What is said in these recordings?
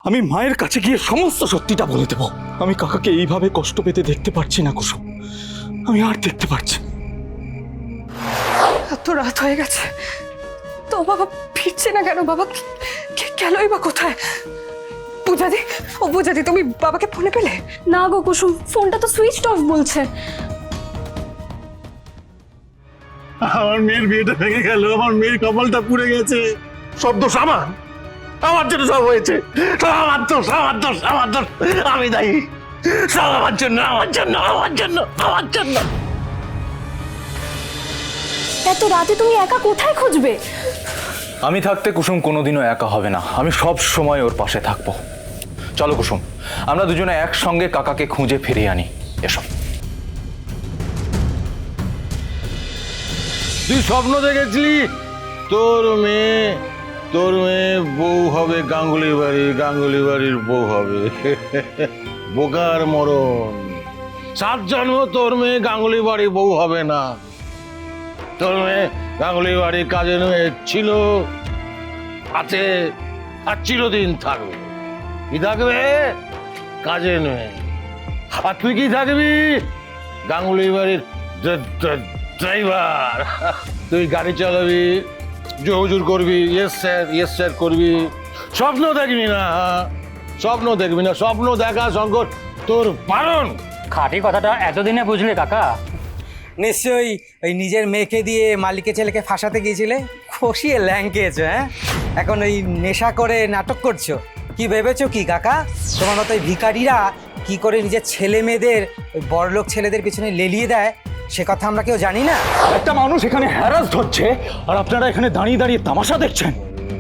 আমি মায়ের কাছে গিয়ে সমস্ত সত্যিটা বলে দেব। আমি কাকাকে এইভাবে কষ্ট পেতে দেখতে পারছি না কুসুম, আমি আর দেখতে পারছি না। এত রাত হয়ে গেছে তো বাবা ফিরছে না কেন? বাবা গেলই বা কোথায়? পূজাদি, ও পূজাদি, তুমি বাবাকে ফোনে পেলে? না গো কুসুম, ফোনটা তো সুইচড অফ বলছে। আমার মেয়ের বিয়েটা ভেঙে গেল, আমার মেয়ের কপালটা পুড়ে গেছে। সব দোষ আমার, আমার জন্য সব হয়েছে। সব আমার দোষ, আমার দোষ, আমার দোষ, আমি দায়ী। সব আমার জন্য, আমার জন্য, আমার জন্য, আমার জন্য। এত রাতে তুমি একা কোথায় খুঁজবে? আমি থাকতে কুসুম কোনোদিনও একা হবে না, আমি সব সময় ওর পাশে থাকবো। চলো কুসুম, আমরা দুজনে একসঙ্গে কাকাকে খুঁজে ফিরিয়ে আনি। এসব তুই স্বপ্ন দেখেছিলি তোর মেয়ে বউ হবে গাঙ্গুলি বাড়ির বউ হবে। বোকার মরণ, 7 জন্ম তোর মেয়ে গাঙ্গুলি বাড়ির বউ হবে না। তোর মেয়ে গাঙ্গুলি বাড়ির কাজে নয় ছিল, আছে, আর চিরদিন থাকবে। কি থাকবে? কাজে নয়। আর তুই কি থাকবি? গাঙ্গুলি বাড়ির ড্রাইভার। তুই গাড়ি চালাবি, জোর করবি, ইয়েস স্যার করবি। স্বপ্ন দেখবি না, স্বপ্ন দেখা শঙ্কর তোর বারণ। খাঁটি কথাটা এতদিনে বুঝলে কাকা? নিশ্চয়ই ওই নিজের মেয়েকে দিয়ে মালিকের ছেলেকে ফাঁসাতে গিয়েছিলে, খসিয়ে ল্যাংকেছো। হ্যাঁ, এখন ওই নেশা করে নাটক করছো। কি ভেবেছো কি কাকা? তোমার মতো ওই ভিখারিরা কি করে নিজের ছেলে মেয়েদের ওই বড়লোক ছেলেদের পিছনে লেলিয়ে দেয় সে কথা আমরা কেউ জানি না? একটা মানুষ এখানে হ্যারাস হচ্ছে আর আপনারা এখানে দাঁড়িয়ে দাঁড়িয়ে তামাশা দেখছেন।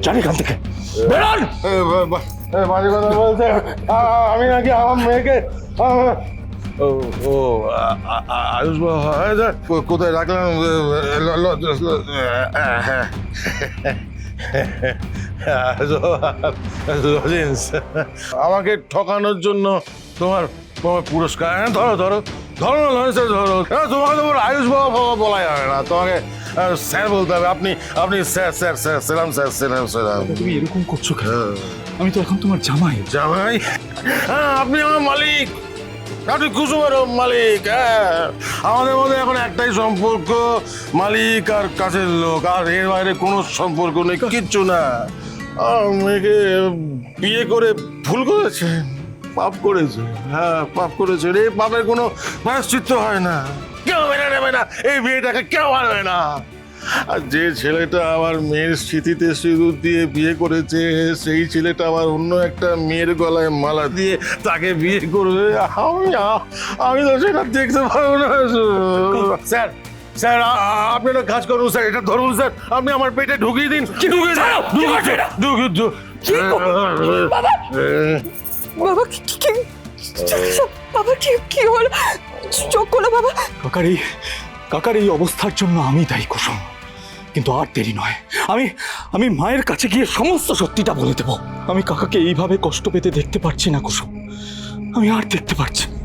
জানি এখান থেকে বেরোন। মাঝে কথা বলছে আমি নাকি আমার মেয়েকে আয়ুষ কোথায় রাখলাম? আমাকে ঠকানোর জন্য তোমার পুরস্কার। ধরো ধরো ধরো ধরো। তোমাকে তো আয়ুষ বাবা বলা যাবে না, তোমাকে স্যার বলতে হবে। আপনি স্যার স্যার স্যার সেলাম স্যার সেলাম সেলাম। তুমি এরকম করছো কেন? আমি তো এখন তোমার জামাই। জামাই? হ্যাঁ, আপনি আমার মালিক, আপনি কুসুমেরও মালিক। হ্যাঁ, আমাদের মধ্যে এখন একটাই সম্পর্ক, মালিক আর কাছের লোক, আর এর বাইরে কোনো সম্পর্ক নেই, কিচ্ছু না। মেয়েকে বিয়ে করে ভুল করেছে, পাপ করেছে। হ্যাঁ, পাপ করেছে। এই পাপের কোনো প্রায়শ্চিত্ত হয় না, কেউ মেনে নেবে না, এই বিয়েটাকে কেউ মানবে না। আর যে ছেলেটা আমার মেয়ের স্মৃতিতে সিঁদুর দিয়ে বিয়ে করেছে, সেই ছেলেটা আবার অন্য একটা মেয়ের গলায় মালা দিয়ে তাকে বিয়ে করবে। আমি তো সেটা দেখতে পারবো না। স্যার স্যার, আপনি একটা কাজ করুন স্যার, এটা ধরুন স্যার, আপনি আমার পেটে ঢুকিয়ে দিন। বাবা বাবা কি হলো? চোখ খোলো বাবা। কাকার এই অবস্থার জন্য আমি দায়ী কুসুম, কিন্তু আর দেরি নয়। আমি মায়ের কাছে গিয়ে সমস্ত সত্যিটা বলে দেব। আমি কাকাকে এইভাবে কষ্ট পেতে দেখতে পারছি না কুসুম, আমি আর দেখতে পারছি না।